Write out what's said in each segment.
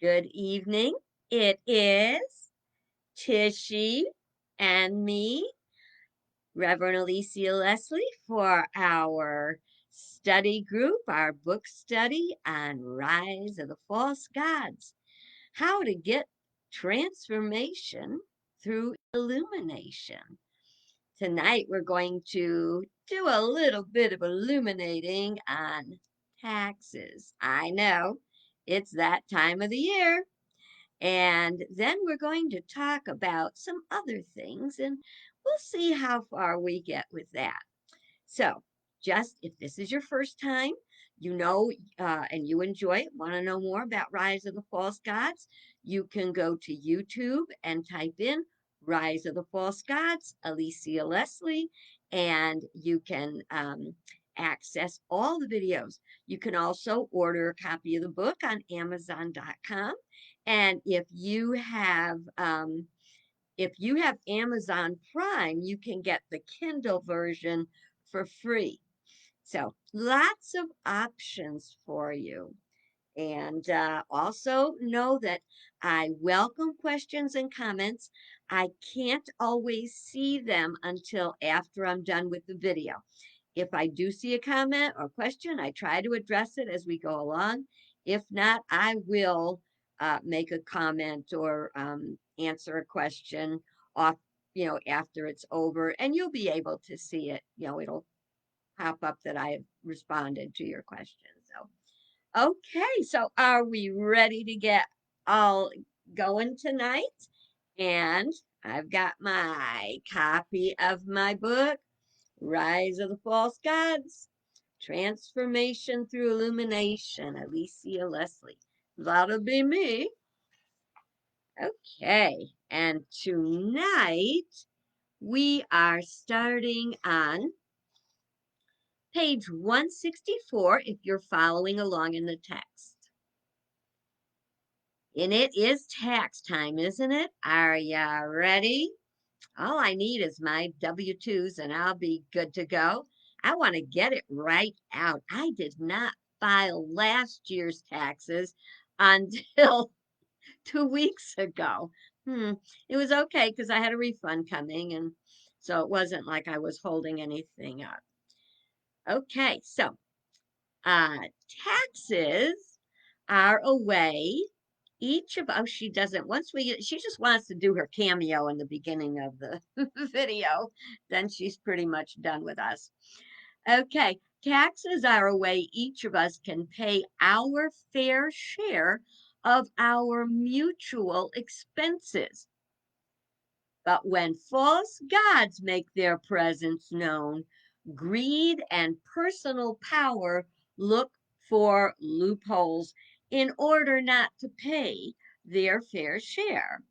Good evening. It is Tishy and me, Reverend Alicia Leslie, for our study group, our book study on Rise of the False Gods. How to get transformation through illumination. Tonight we're going to do a little bit of illuminating on taxes. I know it's that time of the year. And then we're going to talk about some other things and we'll see how far we get with that. So, just if this is your first time, and you enjoy it, want to know more about Rise of the False Gods, you can go to YouTube and type in Rise of the False Gods, Alicia Leslie, and you can access all the videos. You can also order a copy of the book on Amazon.com. And if you have Amazon Prime, you can get the Kindle version for free. So lots of options for you. And also know that I welcome questions and comments. I can't always see them until after I'm done with the video. If I do see a comment or question, I try to address it as we go along. If not, I will make a comment or answer a question off, after it's over, and you'll be able to see it. It'll pop up that I have responded to your question. So are we ready to get all going tonight? And I've got my copy of my book, Rise of the False Gods, Transformation Through Illumination, Alicia Leslie. That'll be me. Okay, and tonight we are starting on page 164 if you're following along in the text. And it is tax time, isn't it? Are ya ready? All I need is my W-2s and I'll be good to go. I want to get it right out. I did not file last year's taxes until 2 weeks ago. It was okay because I had a refund coming, and so it wasn't like I was holding anything up. Okay, so uh, taxes are a way each of us, she doesn't, once we get, she just wants to do her cameo in the beginning of the video, then she's pretty much done with us. Okay, taxes are a way each of us can pay our fair share of our mutual expenses. But when false gods make their presence known, greed and personal power look for loopholes in order not to pay their fair share.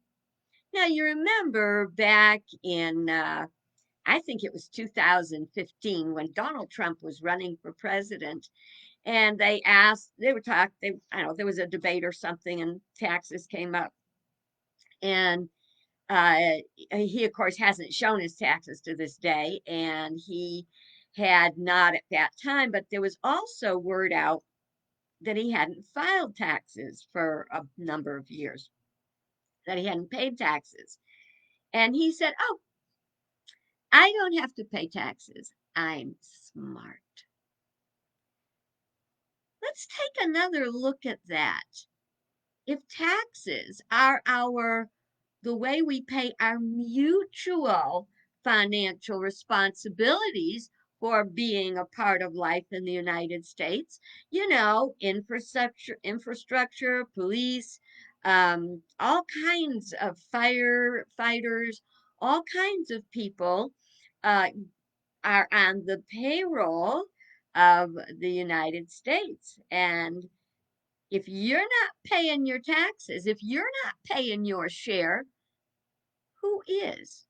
Now, you remember back in, I think it was 2015, when Donald Trump was running for president, and I don't know, there was a debate or something, and taxes came up. And he, of course, hasn't shown his taxes to this day, and he had not at that time. But there was also word out that he hadn't filed taxes for a number of years, that he hadn't paid taxes. And he said, "Oh, I don't have to pay taxes. I'm smart." Let's take another look at that. If taxes are the way we pay our mutual financial responsibilities for being a part of life in the United States, infrastructure, police, all kinds of firefighters, all kinds of people uh, are on the payroll of the United States. And if you're not paying your taxes, if you're not paying your share, who is?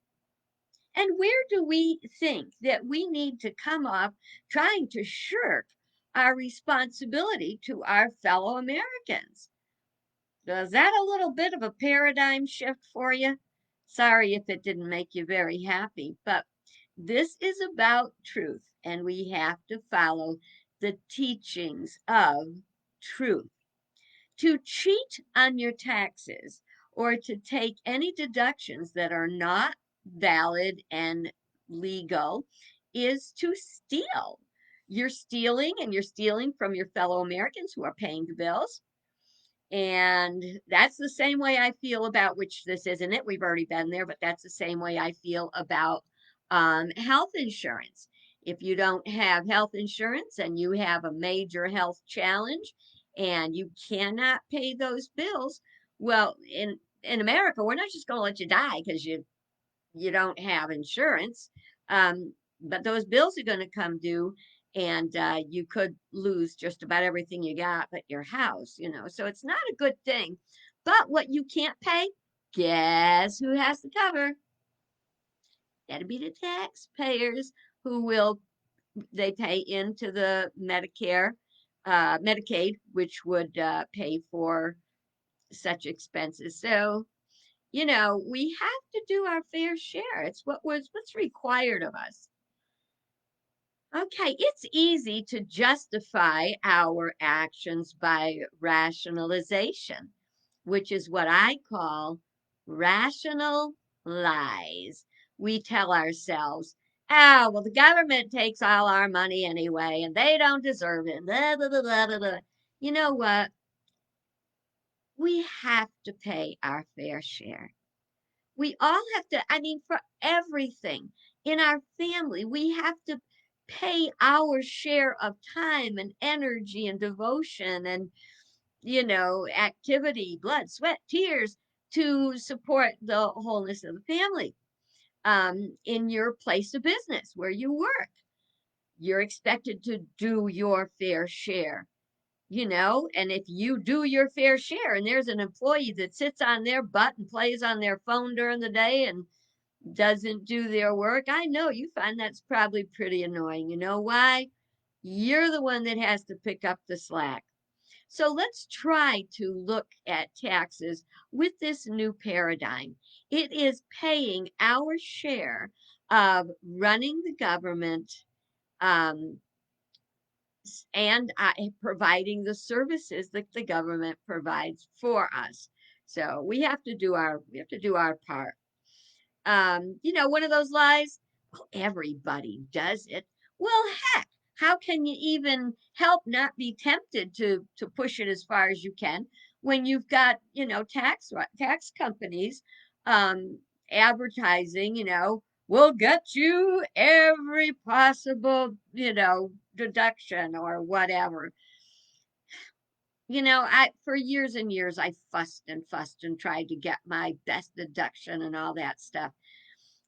And where do we think that we need to come off trying to shirk our responsibility to our fellow Americans? Is that a little bit of a paradigm shift for you? Sorry if it didn't make you very happy, but this is about truth, and we have to follow the teachings of truth. To cheat on your taxes or to take any deductions that are not valid and legal is to steal. You're stealing, and you're stealing from your fellow Americans who are paying the bills. And that's the same way I feel about, which this isn't it, we've already been there, but that's the same way I feel about health insurance. If you don't have health insurance and you have a major health challenge and you cannot pay those bills, well, in America, we're not just going to let you die because you don't have insurance. But those bills are going to come due, and you could lose just about everything you got but your house, you know. So it's not a good thing. But what you can't pay, guess who has to cover? That'd be the taxpayers who will, they pay into the Medicare, Medicaid, which would pay for such expenses. So you know, we have to do our fair share. It's what's required of us. Okay, it's easy to justify our actions by rationalization, which is what I call rational lies. We tell ourselves, oh, well, the government takes all our money anyway, and they don't deserve it. Blah, blah, blah, blah, blah, blah. You know what? We have to pay our fair share. We all have to, I mean, for everything in our family, we have to pay our share of time and energy and devotion and, you know, activity, blood, sweat, tears to support the wholeness of the family. In your place of business where you work, you're expected to do your fair share, you know. And if you do your fair share and there's an employee that sits on their butt and plays on their phone during the day and doesn't do their work, I know you find that's probably pretty annoying. You know why? You're the one that has to pick up the slack. So let's try to look at taxes with this new paradigm. It is paying our share of running the government, um, and providing the services that the government provides for us. So we have to do our part. You know, one of those lies, well, everybody does it. Well, heck, how can you even help not be tempted to push it as far as you can when you've got, you know, tax companies um advertising, you know, we'll get you every possible, you know, deduction or whatever. You know, I for years and years I fussed and tried to get my best deduction and all that stuff.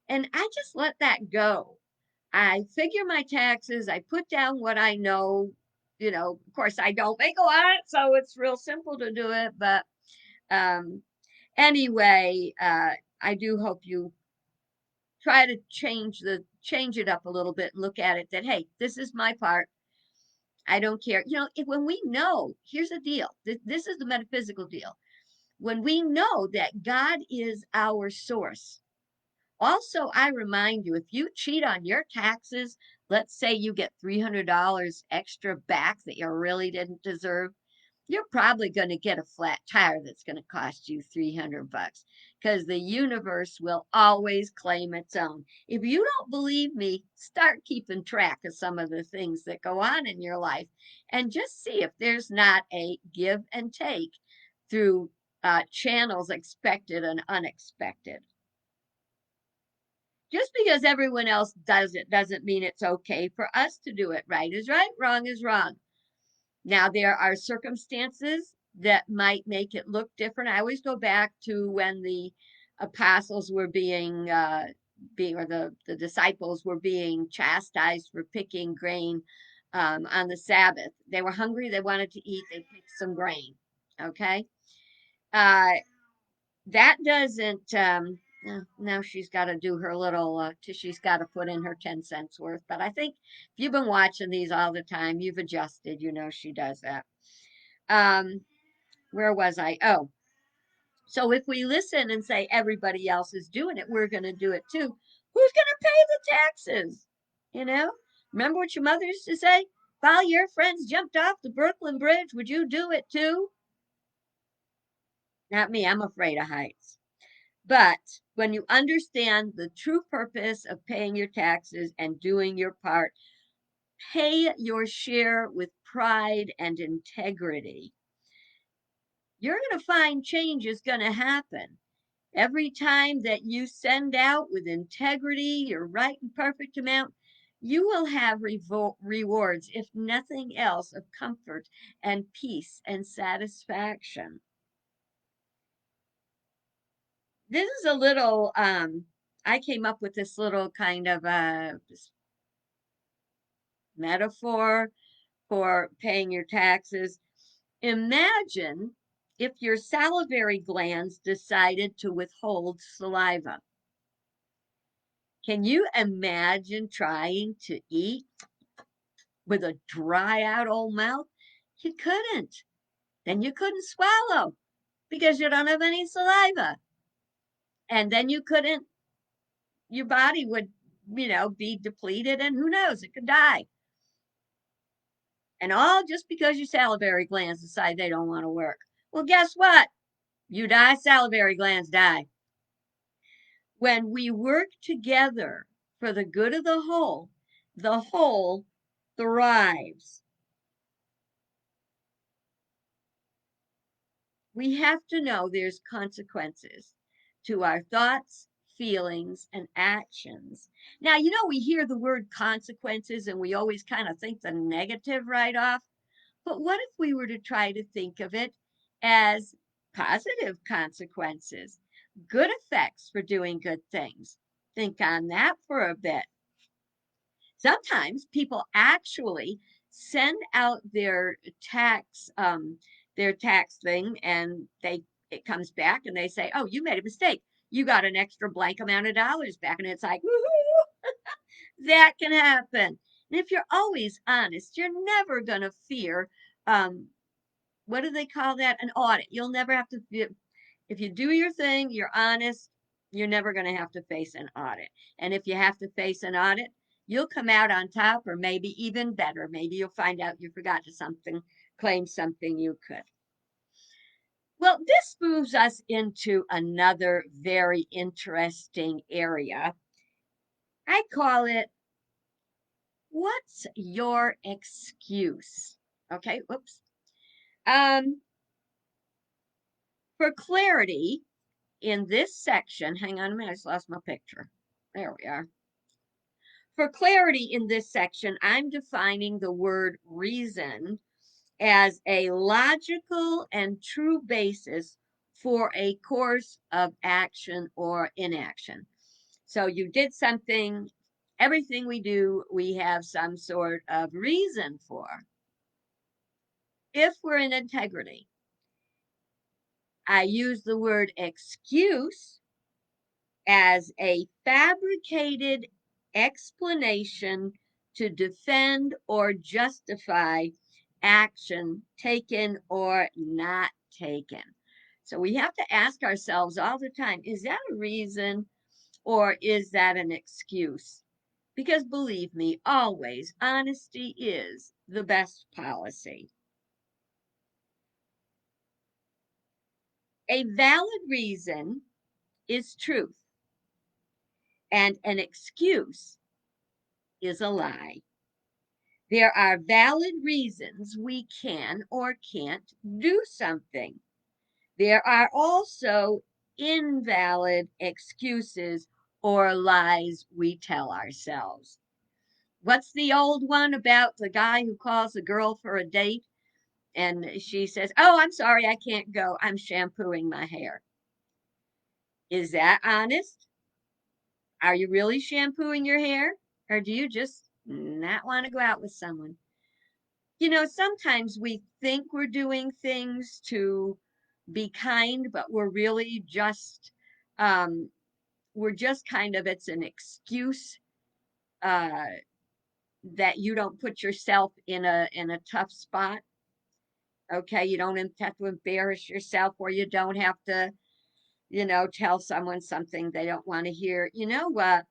And I just let that go. I figure my taxes, I put down what I know. You know, of course, I don't make a lot, so it's real simple to do it. But um, anyway, I do hope you try to change it up a little bit and look at it that, hey, this is my part. I don't care. You know, when we know, here's the deal. This is the metaphysical deal. When we know that God is our source. Also, I remind you, if you cheat on your taxes, let's say you get $300 extra back that you really didn't deserve, you're probably going to get a flat tire that's going to cost you 300 bucks because the universe will always claim its own. If you don't believe me, start keeping track of some of the things that go on in your life and just see if there's not a give and take through channels expected and unexpected. Just because everyone else does it doesn't mean it's okay for us to do it. Right is right, wrong is wrong. Now, there are circumstances that might make it look different. I always go back to when the apostles were or the disciples were being chastised for picking grain on the Sabbath. They were hungry, they wanted to eat, they picked some grain. Okay. Uh, that doesn't now she's got to do her little she's got to put in her 10 cents worth, but I think if you've been watching these all the time, you've adjusted, you know, she does that. um where was I? Oh, so if we listen and say everybody else is doing it, we're going to do it too. Who's going to pay the taxes? You know, remember what your mother used to say? If all your friends jumped off the Brooklyn Bridge, would you do it too? Not me, I'm afraid of heights. But when you understand the true purpose of paying your taxes and doing your part, pay your share with pride and integrity, you're going to find change is going to happen. Every time that you send out with integrity your right and perfect amount, you will have rewards, if nothing else, of comfort and peace and satisfaction. This is a little, I came up with this little kind of metaphor for paying your taxes. Imagine if your salivary glands decided to withhold saliva. Can you imagine trying to eat with a dry out old mouth? You couldn't. Then you couldn't swallow because you don't have any saliva. And then you couldn't, your body would, be depleted and who knows, it could die. And all just because your salivary glands decide they don't want to work. Well, guess what? You die, salivary glands die. When we work together for the good of the whole thrives. We have to know there's consequences to our thoughts, feelings, and actions. Now, we hear the word consequences and we always kind of think the negative right off. But what if we were to try to think of it as positive consequences, good effects for doing good things? Think on that for a bit. Sometimes people actually send out their tax thing, and it comes back and they say, "Oh, you made a mistake. You got an extra blank amount of dollars back," and it's like, woohoo! That can happen. And if you're always honest, you're never going to fear, um, what do they call that? An audit. You'll never have to fear. If you do your thing, you're honest, you're never going to have to face an audit. And if you have to face an audit, you'll come out on top, or maybe even better. Maybe you'll find out you forgot to claim something you could. Well, this moves us into another very interesting area. I call it, what's your excuse? Okay, whoops. For clarity in this section, hang on a minute, I just lost my picture. There we are. For clarity in this section, I'm defining the word reason as a logical and true basis for a course of action or inaction. So you did something, everything we do, we have some sort of reason for. If we're in integrity, I use the word excuse as a fabricated explanation to defend or justify action taken or not taken. So we have to ask ourselves all the time, is that a reason or is that an excuse? Because believe me, always honesty is the best policy. A valid reason is truth, and an excuse is a lie. There are valid reasons we can or can't do something. There are also invalid excuses or lies we tell ourselves. What's the old one about the guy who calls a girl for a date and she says, "Oh, I'm sorry, I can't go. I'm shampooing my hair." Is that honest? Are you really shampooing your hair? Or do you just not want to go out with someone? Sometimes we think we're doing things to be kind, but um, we're just kind of, it's an excuse uh, that you don't put yourself in a tough spot. Okay, you don't have to embarrass yourself, or you don't have to, tell someone something they don't want to hear. You know what?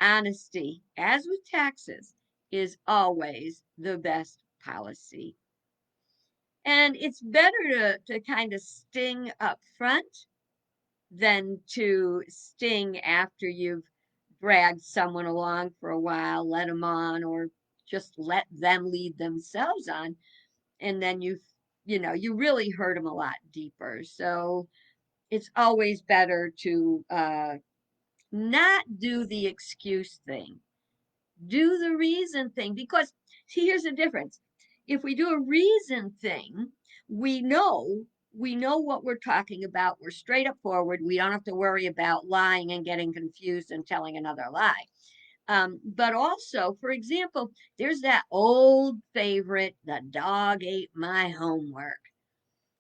Honesty, as with taxes, is always the best policy. And it's better to kind of sting up front than to sting after you've dragged someone along for a while, let them on, or just let them lead themselves on. And then you really hurt them a lot deeper. So it's always better to not do the excuse thing, do the reason thing. Because, see, here's the difference. If we do a reason thing, we know we know what we're talking about. We're straight up forward. We don't have to worry about lying and getting confused and telling another lie. But also, for example, there's that old favorite, the dog ate my homework.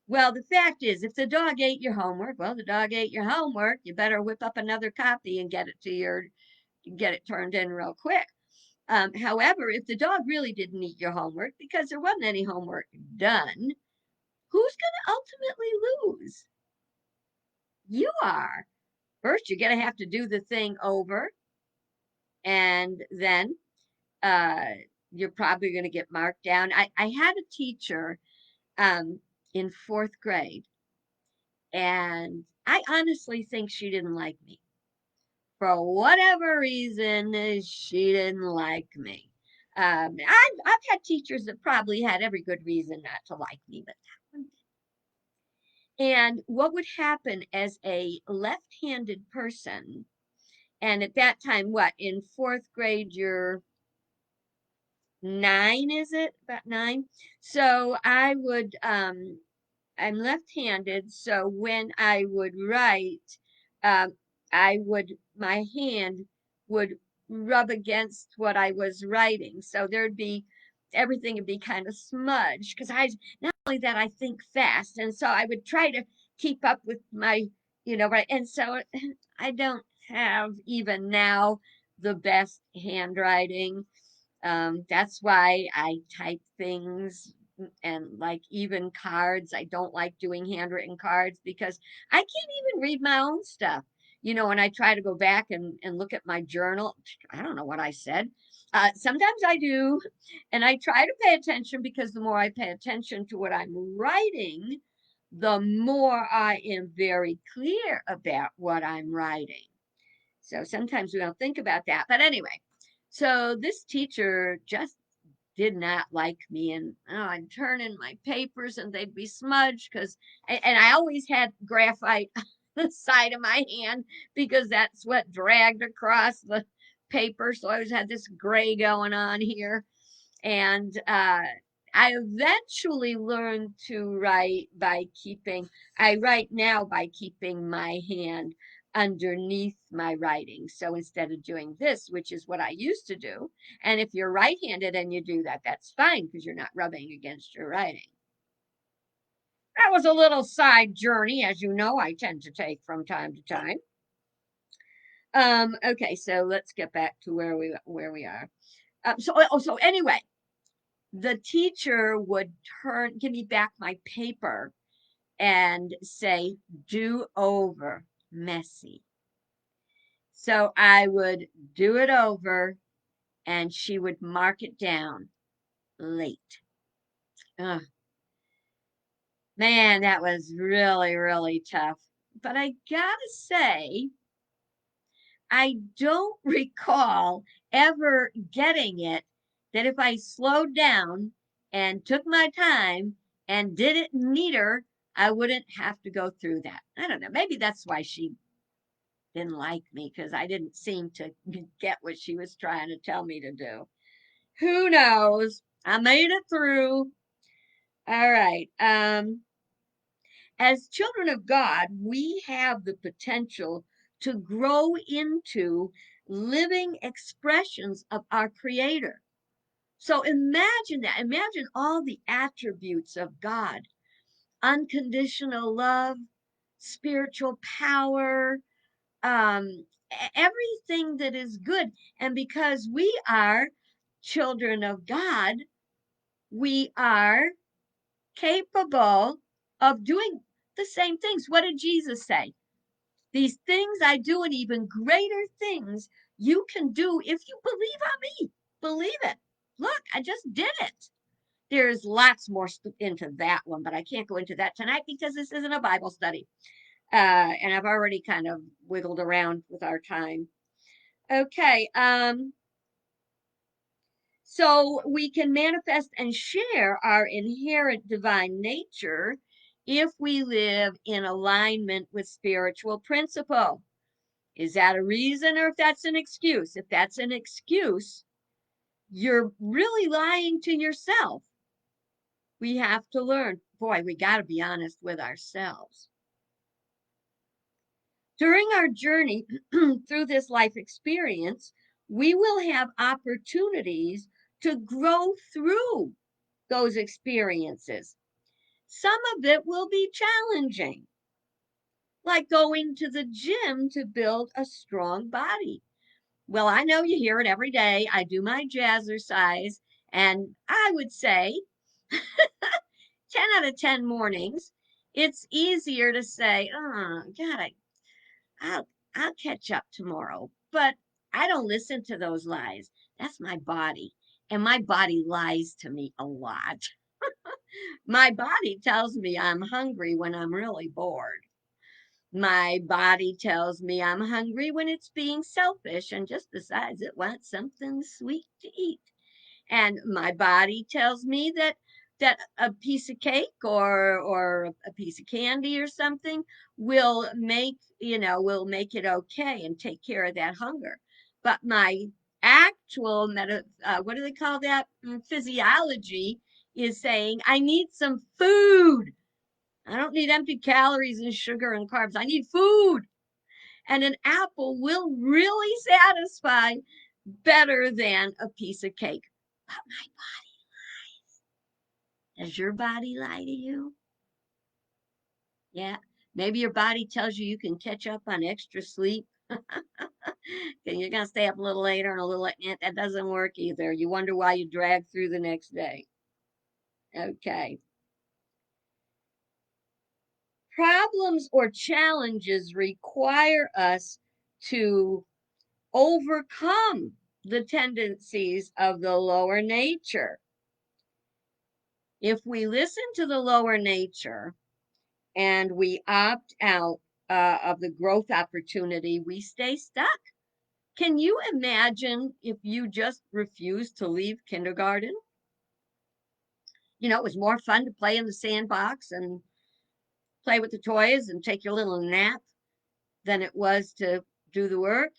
Well, the fact is, if the dog ate your homework, well, the dog ate your homework. You better whip up another copy and get it turned in real quick. However, if the dog really didn't eat your homework because there wasn't any homework done, who's going to ultimately lose? You are. First, you're going to have to do the thing over, and then uh, you're probably going to get marked down. I had a teacher um, in fourth grade, and I honestly think she didn't like me. For whatever reason, she didn't like me. I've had teachers that probably had every good reason not to like me, but that one. And what would happen as a left-handed person, and at that time, what, in fourth grade, you're 9, is it? About 9? So I'm left-handed, so when I would write, um, my hand would rub against what I was writing. So everything would be kind of smudged because not only that, I think fast. And so I would try to keep up with right. And so I don't have even now the best handwriting. That's why I type things and like even cards. I don't like doing handwritten cards because I can't even read my own stuff. When I try to go back and look at my journal, I don't know what I said. Sometimes I do, and I try to pay attention because the more I pay attention to what I'm writing, the more I am very clear about what I'm writing. So sometimes we don't think about that. But anyway, so this teacher just did not like me, and I'd turn in my papers and they'd be smudged and I always had graphite on the side of my hand because that's what dragged across the paper. So I always had this gray going on here. And I eventually learned to I write now by keeping my hand underneath my writing. So instead of doing this, which is what I used to do, and if you're right handed and you do that, that's fine because you're not rubbing against your writing. That was a little side journey, as you know, I tend to take from time to time. Okay, so let's get back to where we are. So anyway, the teacher would give me back my paper and say, do over, messy. So I would do it over and she would mark it down, late. Ugh, man, that was really, really tough. But I gotta say, I don't recall ever getting it that if I slowed down and took my time and did it neater, I wouldn't have to go through that. I don't know. Maybe that's why she didn't like me because I didn't seem to get what she was trying to tell me to do. Who knows? I made it through. All right. As children of God, we have the potential to grow into living expressions of our Creator. So imagine that. Imagine all the attributes of God: unconditional love, spiritual power, everything that is good. And because we are children of God, we are capable of doing the same things. What did Jesus say? These things I do, and even greater things you can do if you believe on me. Believe it. Look, I just did it. There's lots more into that one, but I can't go into that tonight because this isn't a Bible study. And I've already kind of wiggled around with our time. Okay. So we can manifest and share our inherent divine nature if we live in alignment with spiritual principle. Is that a reason or if that's an excuse? If that's an excuse, you're really lying to yourself. We have to learn. Boy, we got to be honest with ourselves. During our journey through this life experience, we will have opportunities to grow through those experiences. Some of it will be challenging, like going to the gym to build a strong body. Well, I know you hear it every day. I do my jazzercise, and I would say 10 out of 10 mornings, it's easier to say, oh, God, I'll, I'll catch up tomorrow. But I don't listen to those lies. That's my body. And my body lies to me a lot. My body tells me I'm hungry when I'm really bored. My body tells me I'm hungry when it's being selfish and just decides it wants something sweet to eat. And my body tells me that a piece of cake or a piece of candy or something will make it okay and take care of that hunger. But my actual what do they call that, physiology is saying I need some food. I don't need empty calories and sugar and carbs. I need food. And an apple will really satisfy better than a piece of cake. But my body lies. Does your body lie to you? Yeah. Maybe your body tells you you can catch up on extra sleep. And you're going to stay up a little later and a little late. That doesn't work either. You wonder why you drag through the next day. Okay. Problems or challenges require us to overcome the tendencies of the lower nature. If we listen to the lower nature and we opt out of the growth opportunity, we stay stuck. Can you imagine if you just refused to leave kindergarten? It was more fun to play in the sandbox and play with the toys and take your little nap than it was to do the work.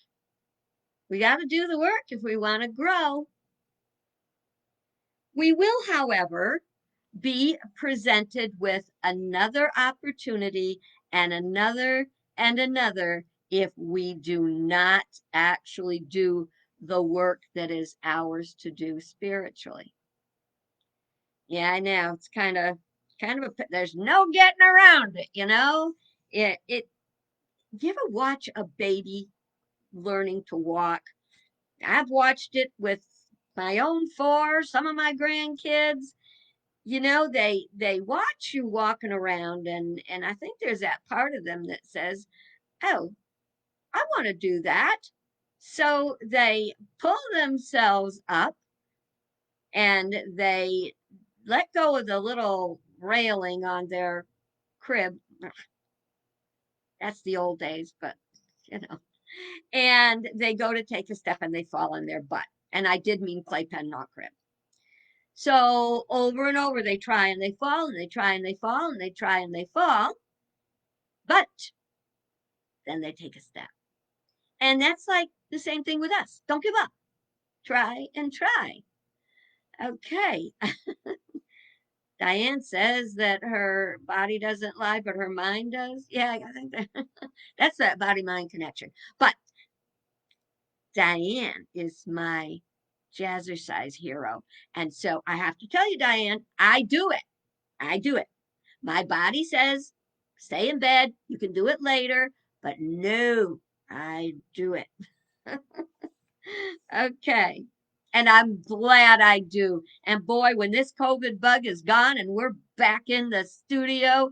We got to do the work if we want to grow. We will, however, be presented with another opportunity and another if we do not actually do the work that is ours to do spiritually. Yeah, I know. It's kind of there's no getting around it. It you ever watch a baby learning to walk? I've watched it with my own four, some of my grandkids. They watch you walking around, and I think there's that part of them that says, oh, I want to do that. So they pull themselves up and they let go of the little railing on their crib. That's the old days, but you know and they go to take a step and they fall on their butt. And I did mean playpen, not crib. So over and over they try and they fall and they try and they fall and they try and they fall, but then they take a step. And that's like the same thing with us. Don't give up. Try and try. Okay. Diane says that her body doesn't lie, but her mind does. Yeah, I think that's that body mind connection. But Diane is my jazzercise hero. And so I have to tell you, Diane, I do it. I do it. My body says, stay in bed. You can do it later. But no, I do it. Okay. And I'm glad I do. And boy, when this COVID bug is gone and we're back in the studio,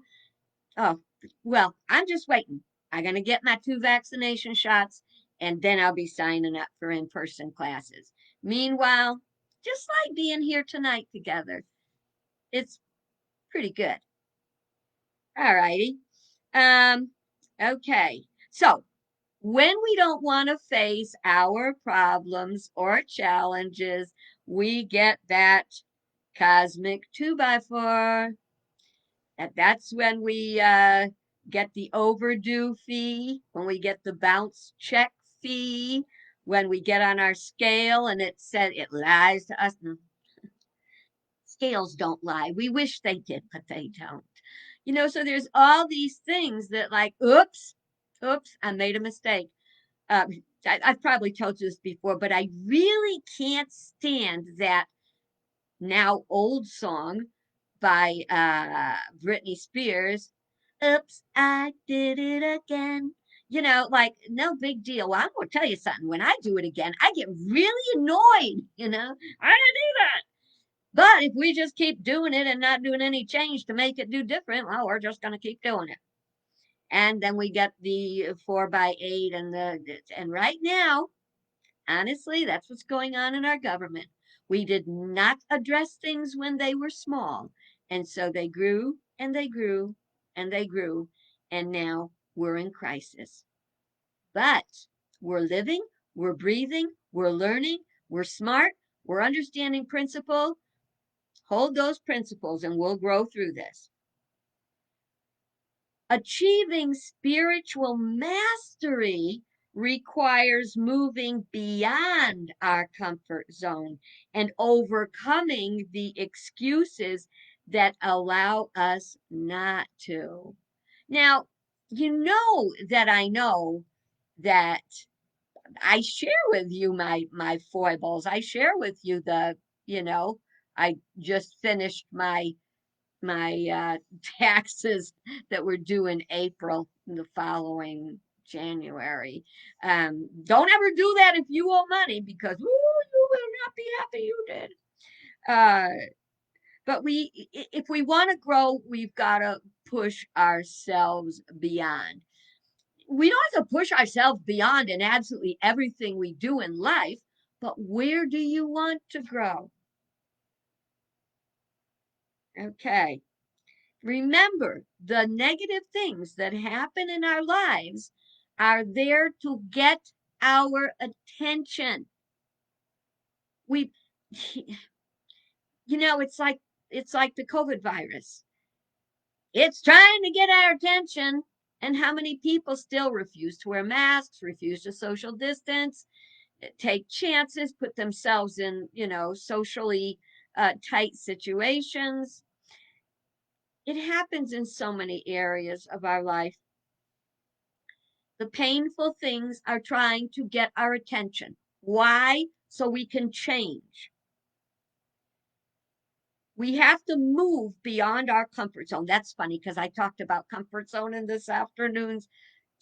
oh, well, I'm just waiting. I'm going to get my 2 vaccination shots and then I'll be signing up for in person classes. Meanwhile, just like being here tonight together, It's pretty good. All righty. Um, okay. So when we don't want to face our problems or challenges, we get that cosmic two by four. And that's when we get the overdue fee, when we get the bounce check fee, when we get on our scale and it said it lies to us. Scales don't lie. We wish they did, but they don't. So there's all these things that, like, oops, I made a mistake. I've probably told you this before, but I really can't stand that now old song by Britney Spears. Oops, I did it again. Like, no big deal. Well, I'm going to tell you something. When I do it again, I get really annoyed. I didn't do that. But if we just keep doing it and not doing any change to make it do different, well, we're just going to keep doing it. And then we get the 4x8 and right now, honestly, that's what's going on in our government. We did not address things when they were small. And so they grew and they grew and they grew. And now we're in crisis. But we're living, we're breathing, we're learning, we're smart, we're understanding principle. Hold those principles and we'll grow through this. Achieving spiritual mastery requires moving beyond our comfort zone and overcoming the excuses that allow us not to. Now, that I know that I share with you my foibles. I share with you you know, I just finished my taxes that were due in April the following January. Don't ever do that if you owe money because you will not be happy you did. But if we want to grow, we've got to push ourselves beyond. We don't have to push ourselves beyond in absolutely everything we do in life, but where do you want to grow? Okay. Remember, the negative things that happen in our lives are there to get our attention. We, it's like the COVID virus. It's trying to get our attention. And how many people still refuse to wear masks, refuse to social distance, take chances, put themselves in, socially tight situations? It happens in so many areas of our life. The painful things are trying to get our attention. Why? So we can change. We have to move beyond our comfort zone. That's funny because I talked about comfort zone in this afternoon's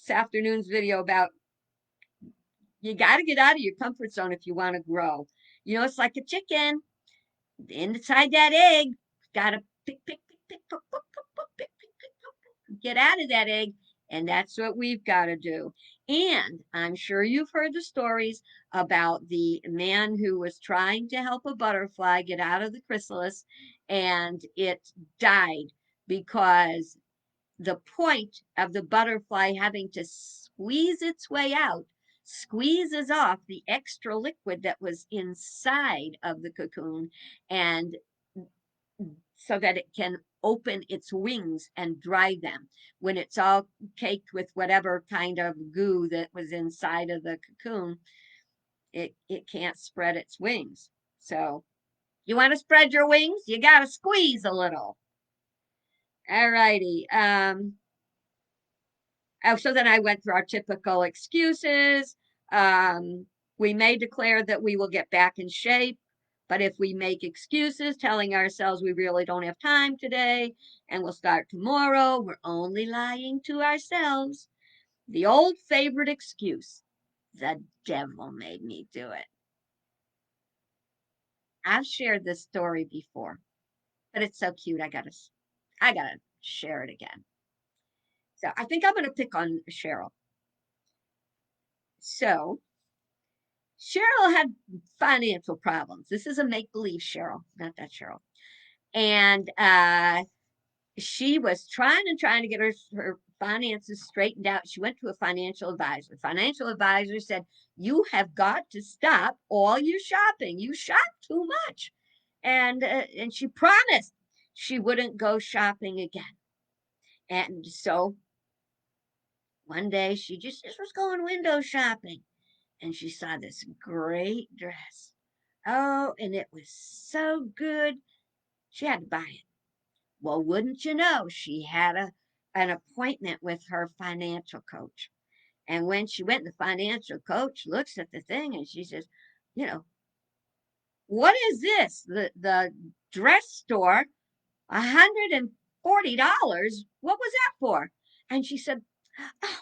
video about you got to get out of your comfort zone if you want to grow. It's like a chicken inside that egg. Got to get out of that egg. And that's what we've got to do. And I'm sure you've heard the stories about the man who was trying to help a butterfly get out of the chrysalis and it died because the point of the butterfly having to squeeze its way out squeezes off the extra liquid that was inside of the cocoon and so that it can open its wings and dry them. When it's all caked with whatever kind of goo that was inside of the cocoon, it can't spread its wings. So you want to spread your wings, you got to squeeze a little. All righty. So then I went through our typical excuses. We may declare that we will get back in shape, but if we make excuses telling ourselves we really don't have time today and we'll start tomorrow, we're only lying to ourselves. The old favorite excuse, the devil made me do it. I've shared this story before, but it's so cute. I gotta share it again. So I think I'm gonna pick on Cheryl. So Cheryl had financial problems. This is a make believe Cheryl, not that Cheryl. And she was trying to get her finances straightened out. She went to a financial advisor. Financial advisor said, "You have got to stop all your shopping. You shop too much." And she promised she wouldn't go shopping again. And so one day she just was going window shopping, and she saw this great dress. Oh, and it was so good. She had to buy it. Well, wouldn't you know, she had an appointment with her financial coach. And when she went, the financial coach looks at the thing and she says, you know, "What is this? The dress store, $140. What was that for?" And she said, "Oh,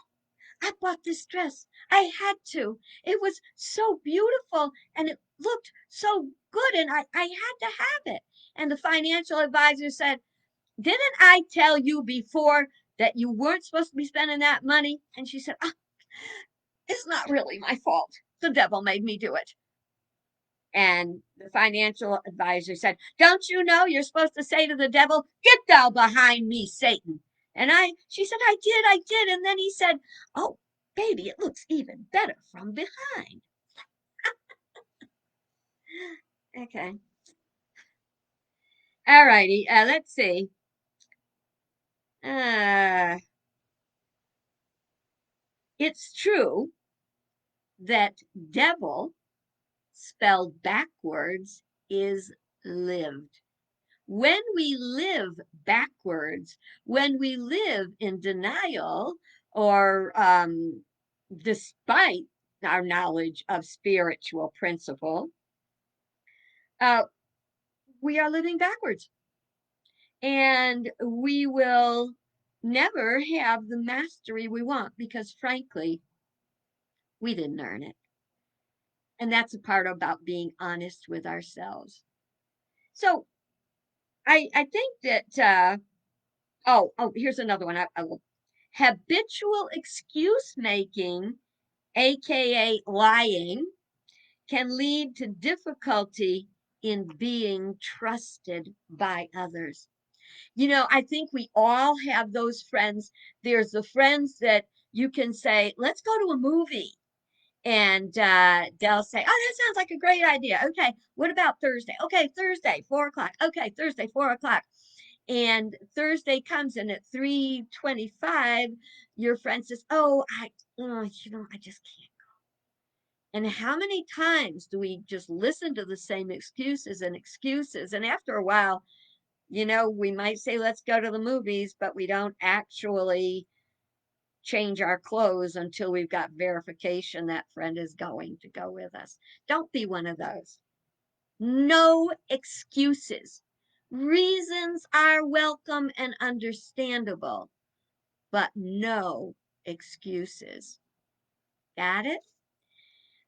I bought this dress. I had to. It was so beautiful and it looked so good, and I had to have it." And the financial advisor said, "Didn't I tell you before that you weren't supposed to be spending that money?" And she said, "Oh, it's not really my fault. The devil made me do it." And the financial advisor said, "Don't you know you're supposed to say to the devil, 'Get thou behind me, Satan'?" She said, I did." And then he said, "Oh, baby, it looks even better from behind." Okay. All righty. Let's see. Uh, it's true that devil spelled backwards is lived. When we live backwards, when we live in denial or despite our knowledge of spiritual principle, uh, we are living backwards, and we will never have the mastery we want because, frankly, we didn't earn it. And that's a part about being honest with ourselves. So I think that here's another one. I will habitual excuse making, aka lying, can lead to difficulty in being trusted by others. I think we all have those friends. There's the friends that you can say, "Let's go to a movie." And they'll say, "Oh, that sounds like a great idea. Okay, what about Thursday? Okay, Thursday, 4 o'clock. Okay, Thursday, 4 o'clock." And Thursday comes, and at 3:25, your friend says, I just can't." And how many times do we just listen to the same excuses and excuses? And after a while, we might say, "Let's go to the movies," but we don't actually change our clothes until we've got verification that friend is going to go with us. Don't be one of those. No excuses. Reasons are welcome and understandable, but no excuses. Got it?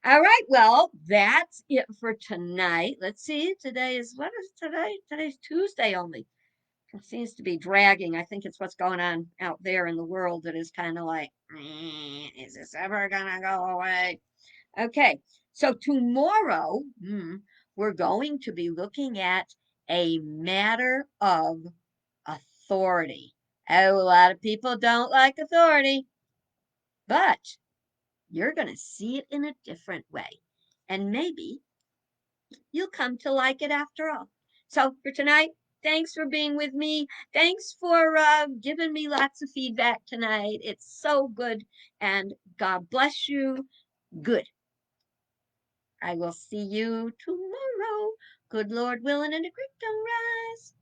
All right. Well, that's it for tonight. Let's see. What is today? Today's Tuesday only. It seems to be dragging. I think it's what's going on out there in the world that is kind of like, is this ever going to go away? Okay. So tomorrow, we're going to be looking at a matter of authority. Oh, a lot of people don't like authority, but you're going to see it in a different way. And maybe you'll come to like it after all. So for tonight, thanks for being with me. Thanks for giving me lots of feedback tonight. It's so good. And God bless you. Good. I will see you tomorrow. Good Lord willing, and a creek don't rise.